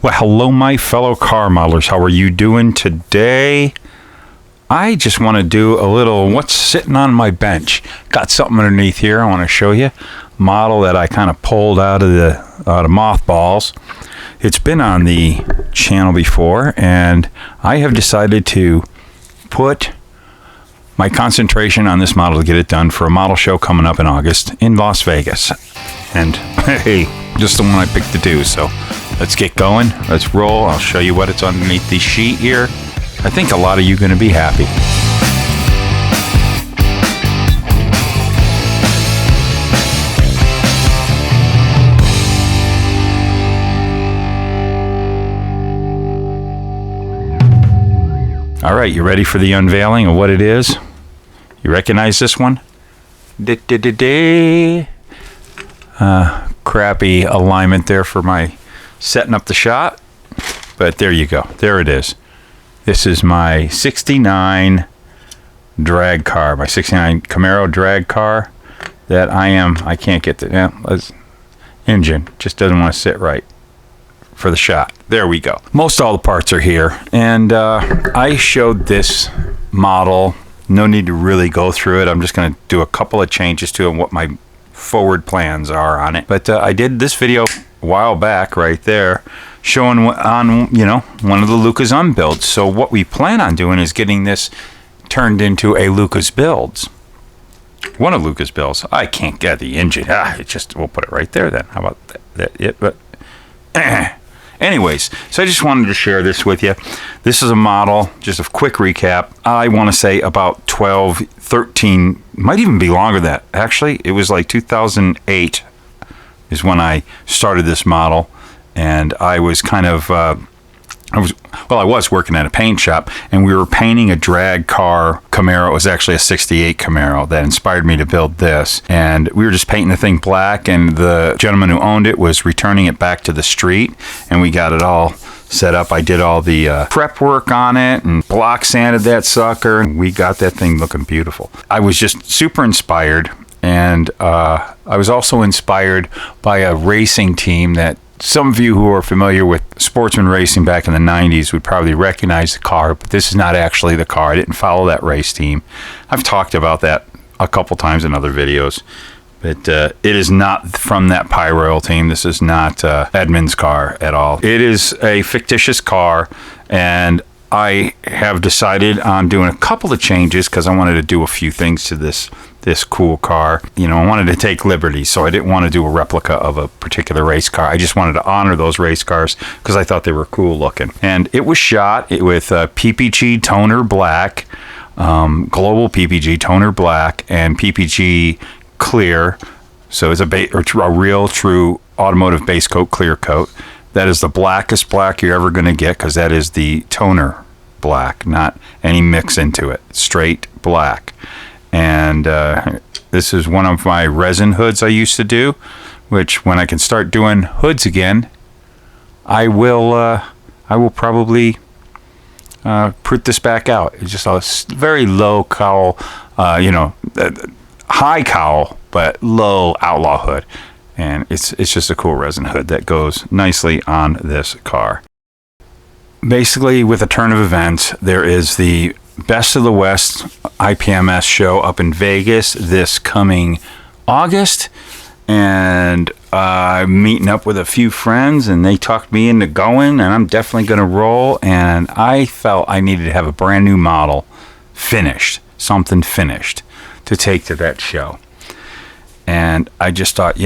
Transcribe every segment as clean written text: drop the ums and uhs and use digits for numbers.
Well, hello, my fellow car modelers. How are you doing today? I just want to do a little what's sitting on my bench. Got something underneath here I want to show you. Model that I kind of pulled out of mothballs. It's been on the channel before, and I have decided to put my concentration on this model to get it done for a model show coming up in August in Las Vegas. And hey, just the one I picked to do, so let's get going. Let's roll. I'll show you what it's underneath the sheet here. I think a lot of you are going to be happy. All right, you ready for the unveiling of what it is? You recognize this one? Crappy alignment there for my setting up the shot, but there you go. There it is. This is my 69 drag car, my 69 Camaro drag car that I can't get the engine just doesn't want to sit right for the shot. There we go. Most all the parts are here, and I showed this model. No need to really go through it. I'm just going to do a couple of changes to it and what my forward plans are on it. But I did this video a while back right there showing on one of the Luka's unbuilds. So what we plan on doing is getting this turned into a Luka's builds. One of Luka's builds. I can't get the engine. We'll put it right there then. How about that? But anyways, so I just wanted to share this with you. This is a model, just a quick recap. I want to say about 12, 13, might even be longer than that. Actually, it was like 2008 is when I started this model. And I was kind of, I was working at a paint shop, and we were painting a drag car Camaro. It was actually a 68 Camaro that inspired me to build this. And we were just painting the thing black, and the gentleman who owned it was returning it back to the street, and we got it all set up. I did all the prep work on it and block sanded that sucker, and we got that thing looking beautiful. I was just super inspired, and I was also inspired by a racing team that some of you who are familiar with sportsman racing back in the 90s would probably recognize the car, but this is not actually the car. I didn't follow that race team. I've talked about that a couple times in other videos, but it is not from that Pyroil team. This is not Edmund's car at all. It is a fictitious car, and I have decided on doing a couple of changes because I wanted to do a few things to this cool car. I wanted to take liberties, so I didn't want to do a replica of a particular race car. I just wanted to honor those race cars because I thought they were cool looking. And it was shot with PPG toner black, global PPG toner black, and PPG clear. So it's a real true automotive base coat clear coat. That is the blackest black you're ever going to get because that is the toner black, not any mix into it. Straight black. And this is one of my resin hoods I used to do, which when I can start doing hoods again, I will probably put this back out. It's just a very low cowl, high cowl, but low outlaw hood. And it's just a cool resin hood that goes nicely on this car. Basically, with a turn of events, there is the Best of the West IPMS show up in Vegas this coming August. And I'm meeting up with a few friends, and they talked me into going, and I'm definitely going to roll. And I felt I needed to have a brand new model finished, something finished, to take to that show. And I just thought,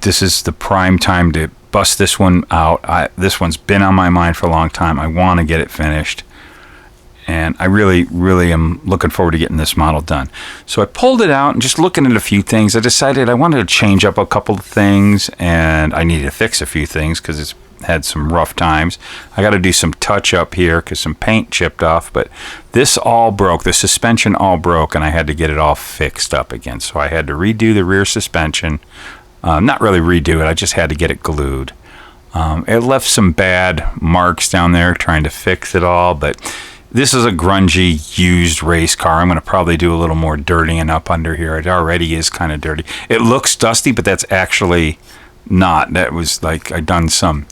this is the prime time to bust this one out. This one's been on my mind for a long time. I want to get it finished. And I really, really am looking forward to getting this model done. So I pulled it out and just looking at a few things, I decided I wanted to change up a couple of things, and I needed to fix a few things because it's had some rough times. I got to do some touch up here because some paint chipped off, but this all broke. The suspension all broke, and I had to get it all fixed up again. So I had to redo the rear suspension. Not really redo it. I just had to get it glued. It left some bad marks down there trying to fix it all, but this is a grungy used race car. I'm going to probably do a little more dirtying up under here. It already is kind of dirty. It looks dusty, but that's actually not. That was like I done some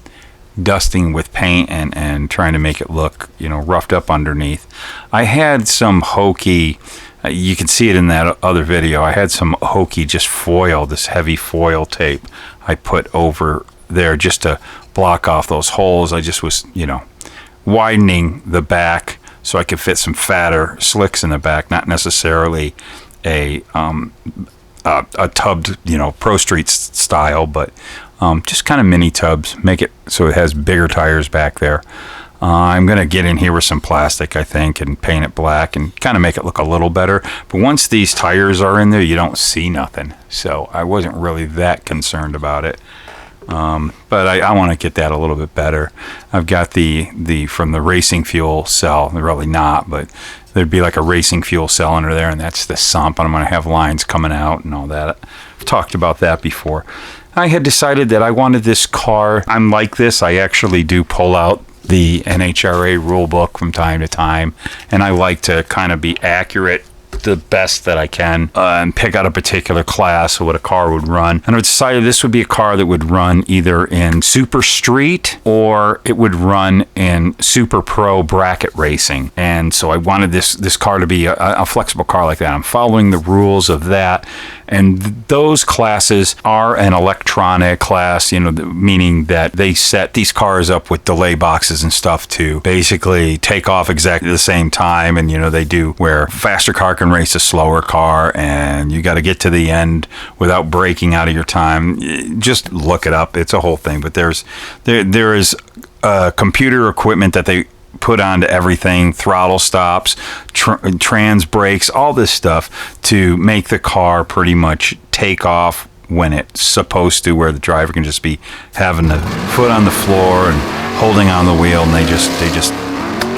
dusting with paint and trying to make it look, roughed up underneath. I had some hokey, you can see it in that other video, I had some hokey just foil, this heavy foil tape I put over there just to block off those holes. I just was, widening the back so I could fit some fatter slicks in the back, not necessarily a tubbed, Pro Street style, but just kind of mini tubs, make it so it has bigger tires back there. I'm going to get in here with some plastic, I think, and paint it black and kind of make it look a little better. But once these tires are in there, you don't see nothing. So I wasn't really that concerned about it. But I want to get that a little bit better. I've got the from the racing fuel cell. They're really not, but there'd be like a racing fuel cell under there, and that's the sump, and I'm going to have lines coming out and all that. I've talked about that before. I had decided that I wanted this car. I'm like this. I actually do pull out the NHRA rule book from time to time, and I like to kind of be accurate the best that I can and pick out a particular class of what a car would run. And I decided this would be a car that would run either in Super Street or it would run in Super Pro bracket racing. And so I wanted this car to be a flexible car like that. I'm following the rules of that. And those classes are an electronic class, meaning that they set these cars up with delay boxes and stuff to basically take off exactly the same time. And, they do where a faster car can race a slower car, and you got to get to the end without breaking out of your time. Just look it up. It's a whole thing. But there is computer equipment that they put onto everything, throttle stops, trans brakes, all this stuff to make the car pretty much take off when it's supposed to, where the driver can just be having the foot on the floor and holding on the wheel, and they just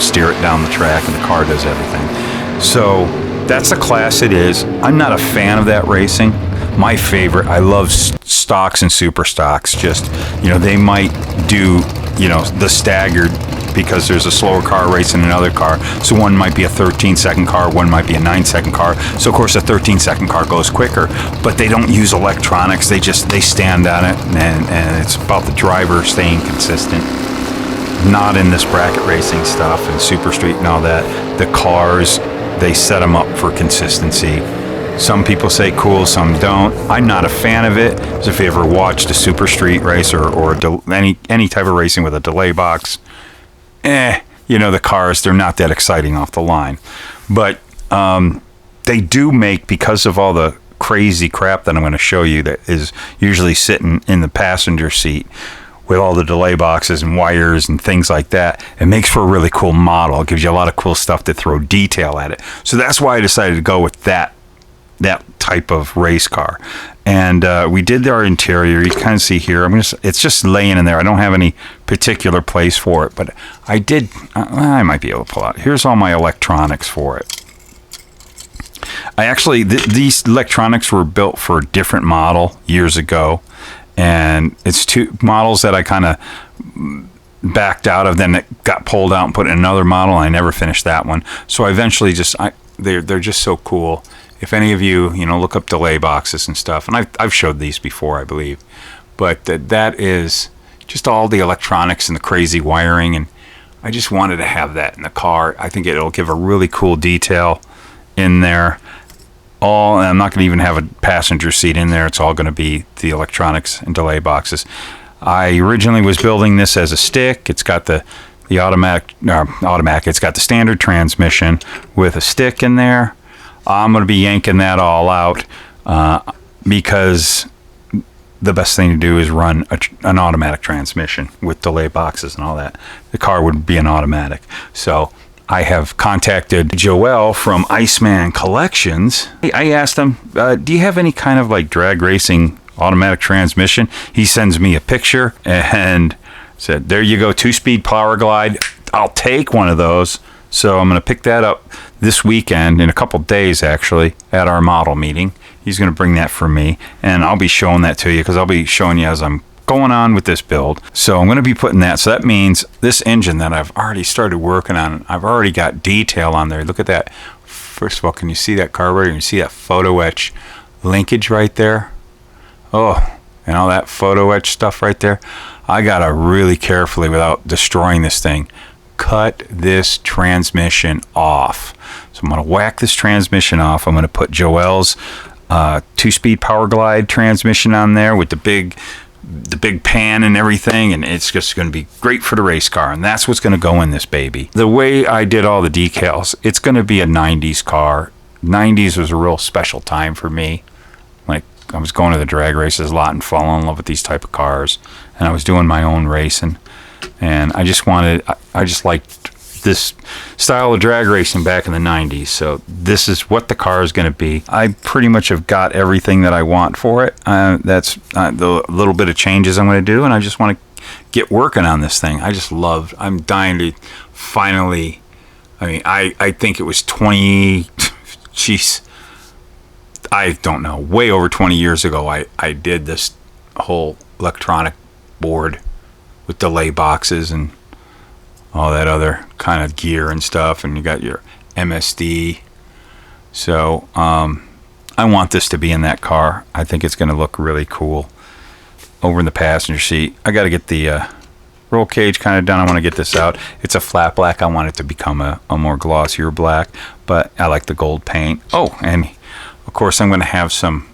steer it down the track, and the car does everything. So that's the class it is. I'm not a fan of that racing. My favorite, I love stocks and super stocks. Just, they might do, the staggered, because there's a slower car racing another car. So one might be a 13-second car, one might be a 9-second car. So of course a 13-second car goes quicker, but they don't use electronics. They stand on it, and it's about the driver staying consistent. Not in this bracket racing stuff and Super Street and all that. The cars, they set them up for consistency. Some people say cool, some don't. I'm not a fan of it. So if you ever watched a Super Street race or any type of racing with a delay box, the cars, they're not that exciting off the line. But they do make, because of all the crazy crap that I'm going to show you that is usually sitting in the passenger seat with all the delay boxes and wires and things like that, it makes for a really cool model. It gives you a lot of cool stuff to throw detail at it. So that's why I decided to go with that type of race car. And we did our interior. You can kind of see here. It's just laying in there. I don't have any particular place for it, but I might be able to pull out. Here's all my electronics for it. I actually, these electronics were built for a different model years ago, and it's two models that I kind of backed out of. Then it got pulled out and put in another model, and I never finished that one. So I eventually they're just so cool. If any of you, look up delay boxes and stuff, and I've showed these before, I believe, but that is just all the electronics and the crazy wiring, and I just wanted to have that in the car. I think it'll give a really cool detail in there. And I'm not going to even have a passenger seat in there. It's all going to be the electronics and delay boxes. I originally was building this as a stick. It's got the automatic. It's got the standard transmission with a stick in there. I'm going to be yanking that all out because the best thing to do is run an automatic transmission with delay boxes and all that. The car would be an automatic. So I have contacted Joel from Iceman Collections. I asked him, do you have any kind of like drag racing automatic transmission? He sends me a picture and said, there you go, 2-speed power glide. I'll take one of those. So I'm going to pick that up this weekend, in a couple days actually, at our model meeting. He's going to bring that for me, and I'll be showing that to you because I'll be showing you as I'm going on with this build. So I'm going to be putting that. So that means this engine that I've already started working on, I've already got detail on there. Look at that. First of all, can you see that carburetor? Can you see that photo etch linkage right there? Oh, and all that photo etch stuff right there. I gotta really carefully, without destroying this thing, cut this transmission off. So I'm gonna whack this transmission off. I'm gonna put Joel's 2-speed Power Glide transmission on there with the big pan and everything, and it's just going to be great for the race car, and that's what's going to go in this baby. The way I did all the decals, it's going to be a 90s car. 90s was a real special time for me. Like, I was going to the drag races a lot and falling in love with these type of cars, and I was doing my own racing, and I just liked this style of drag racing back in the 90s. So this is what the car is going to be. I pretty much have got everything that I want for it. That's the little bit of changes I'm going to do, and I just want to get working on this thing. I'm dying to finally, I think it was 20, jeez, I don't know, way over 20 years ago, I did this whole electronic board with delay boxes and all that other kind of gear and stuff, and you got your MSD. So I want this to be in that car. I think it's going to look really cool over in the passenger seat. I got to get the roll cage kind of done. I want to get this out. It's a flat black. I want it to become a more glossier black, but I like the gold paint. Oh, and of course I'm going to have some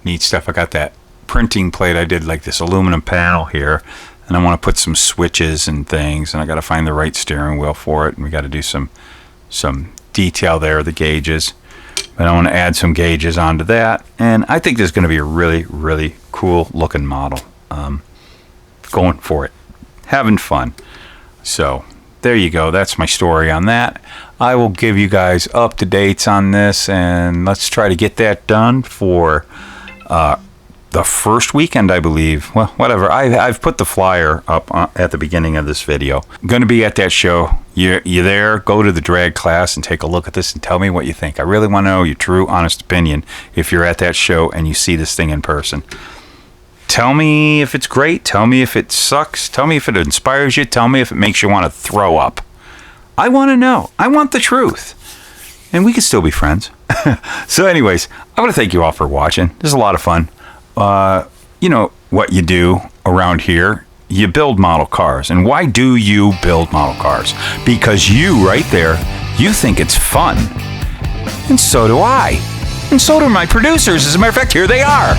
neat stuff. I got that printing plate. I did like this aluminum panel here, and I want to put some switches and things, and I got to find the right steering wheel for it, and we got to do some detail there, the gauges. But I want to add some gauges onto that, and I think this is going to be a really, really cool looking model. Going for it, having fun. So there you go. That's my story on that. I will give you guys up to dates on this, and let's try to get that done for the first weekend, I believe. Well, whatever. I've put the flyer up at the beginning of this video. I'm going to be at that show. You're there. Go to the drag class and take a look at this and tell me what you think. I really want to know your true, honest opinion if you're at that show and you see this thing in person. Tell me if it's great. Tell me if it sucks. Tell me if it inspires you. Tell me if it makes you want to throw up. I want to know. I want the truth. And we can still be friends. So anyways, I want to thank you all for watching. This is a lot of fun. You know what you do around here. You build model cars. And why do you build model cars? Because you, right there, you think it's fun. And so do I. And so do my producers. As a matter of fact, here they are.